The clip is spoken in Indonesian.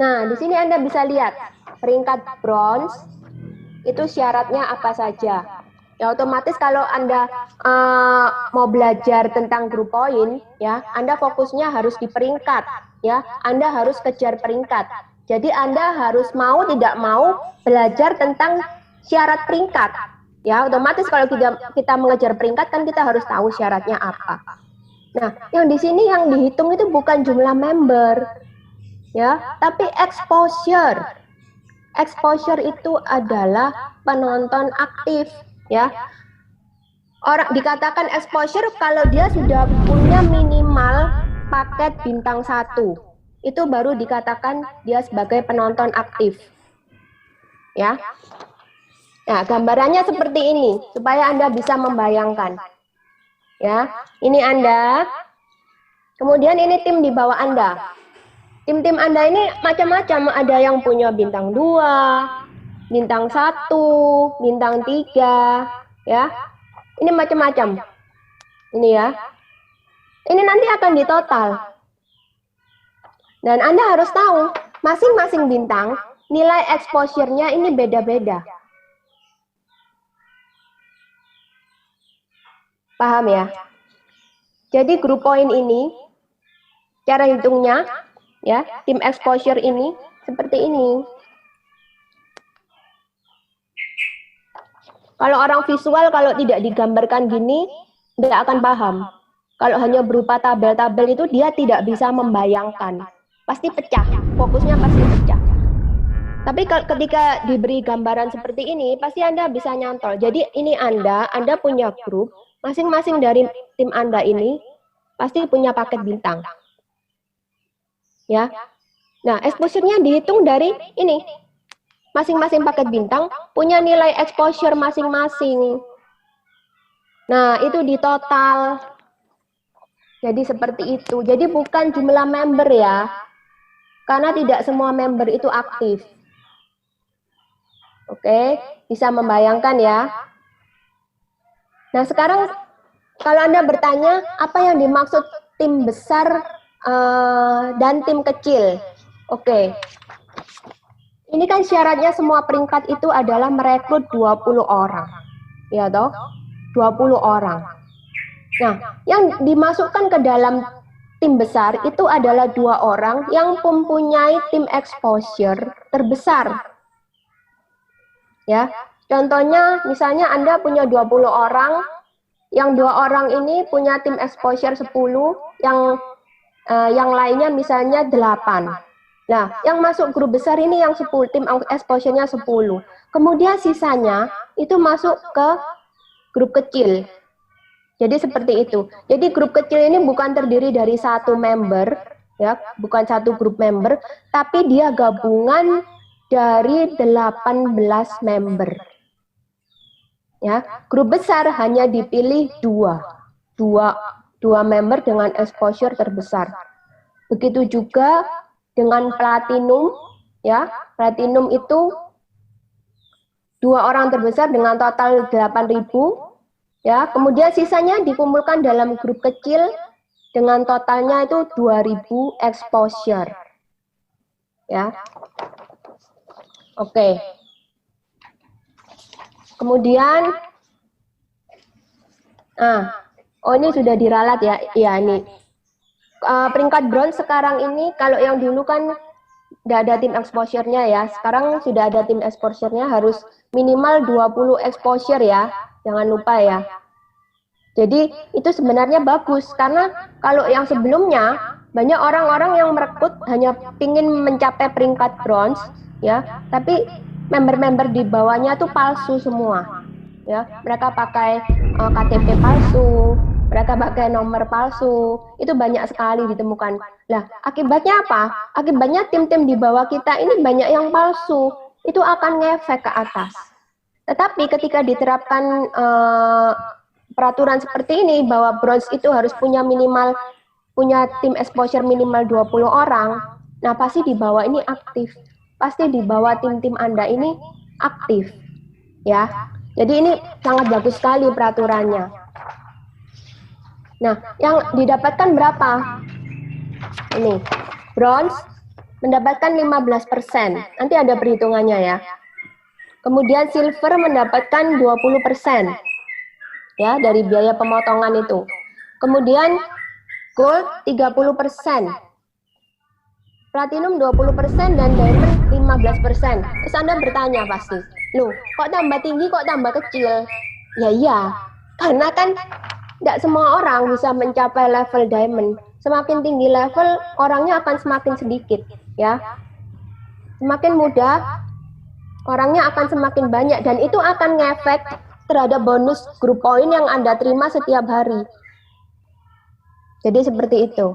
Nah, di sini Anda bisa lihat peringkat bronze itu syaratnya apa saja. Ya, otomatis kalau Anda mau belajar tentang group point, ya, Anda fokusnya harus di peringkat, ya. Anda harus kejar peringkat. Jadi Anda harus mau tidak mau belajar tentang syarat peringkat. Ya, otomatis kalau kita mengejar peringkat kan kita harus tahu syaratnya apa. Nah, yang di sini yang dihitung itu bukan jumlah member, ya, tapi exposure. Exposure itu adalah penonton aktif, ya. Orang dikatakan exposure kalau dia sudah punya minimal paket bintang 1. Itu baru dikatakan dia sebagai penonton aktif. Ya. Nah, gambarannya seperti ini supaya Anda bisa membayangkan. Ya, ini Anda. Kemudian ini tim di bawah Anda. Tim-tim Anda ini macam-macam, ada yang punya bintang 2, bintang 1, bintang 3, ya. Ini macam-macam. Ini ya. Ini nanti akan ditotal. Dan Anda harus tahu, masing-masing bintang, nilai exposure-nya ini beda-beda. Paham ya? Jadi group point ini, cara hitungnya, ya, tim exposure ini, seperti ini. Kalau orang visual, kalau tidak digambarkan gini, tidak akan paham. Kalau hanya berupa tabel-tabel itu, dia tidak bisa membayangkan. Pasti pecah, fokusnya pasti pecah. Tapi ketika diberi gambaran seperti ini, pasti Anda bisa nyantol. Jadi ini Anda punya grup, masing-masing dari tim Anda ini, pasti punya paket bintang. Ya. Nah, exposure-nya dihitung dari ini. Masing-masing paket bintang punya nilai exposure masing-masing. Nah, itu di total. Jadi seperti itu. Jadi bukan jumlah member ya. Karena tidak semua member itu aktif. Oke, bisa membayangkan ya. Nah, sekarang kalau Anda bertanya, apa yang dimaksud tim besar dan tim kecil? Oke. Ini kan syaratnya semua peringkat itu adalah merekrut 20 orang. Ya toh? 20 orang. Nah, yang dimasukkan ke dalam tim besar itu adalah 2 orang yang mempunyai tim exposure terbesar. Ya. Contohnya misalnya Anda punya 20 orang, yang 2 orang ini punya tim exposure 10, yang lainnya misalnya 8. Nah, yang masuk grup besar ini yang 10, tim exposure-nya 10. Kemudian sisanya itu masuk ke grup kecil. Jadi seperti itu. Jadi grup kecil ini bukan terdiri dari satu member, ya, bukan satu grup member, tapi dia gabungan dari 18 member. Ya, grup besar hanya dipilih 2 member dengan exposure terbesar. Begitu juga dengan platinum, ya. Platinum itu 2 orang terbesar dengan total 8.000, ya. Kemudian sisanya dikumpulkan dalam grup kecil dengan totalnya itu 2.000 exposure. Ya. Oke. Kemudian ini sudah diralat ya. Ya, ini. Peringkat bronze sekarang ini, kalau yang dulu kan tidak ada tim exposure-nya ya. Sekarang sudah ada tim exposure-nya, harus minimal 20 exposure ya. Jangan lupa ya. Jadi itu sebenarnya bagus, karena kalau yang sebelumnya banyak orang-orang yang merekrut hanya ingin mencapai peringkat bronze ya, tapi member-member di bawahnya tuh palsu semua. Ya, mereka pakai KTP palsu, mereka pakai nomor palsu, itu banyak sekali ditemukan. Nah, akibatnya apa? Akibatnya tim-tim di bawah kita ini banyak yang palsu, itu akan ngefek ke atas. Tetapi ketika diterapkan peraturan seperti ini, bahwa bronze itu harus punya tim exposure minimal 20 orang, nah pasti di bawah ini aktif. Pasti di bawah tim-tim Anda ini aktif. Ya. Jadi ini sangat bagus sekali peraturannya. Nah, yang didapatkan berapa? Ini, bronze mendapatkan 15%. Nanti ada perhitungannya ya. Kemudian silver mendapatkan 20% ya dari biaya pemotongan itu. Kemudian gold 30%. Platinum 20% dan diamond 15%. Terus Anda bertanya pasti, loh kok tambah tinggi kok tambah kecil? Ya iya, karena kan tidak semua orang bisa mencapai level diamond. Semakin tinggi level, orangnya akan semakin sedikit, ya. Semakin mudah, orangnya akan semakin banyak, dan itu akan ngefek terhadap bonus grup poin yang Anda terima setiap hari. Jadi seperti itu.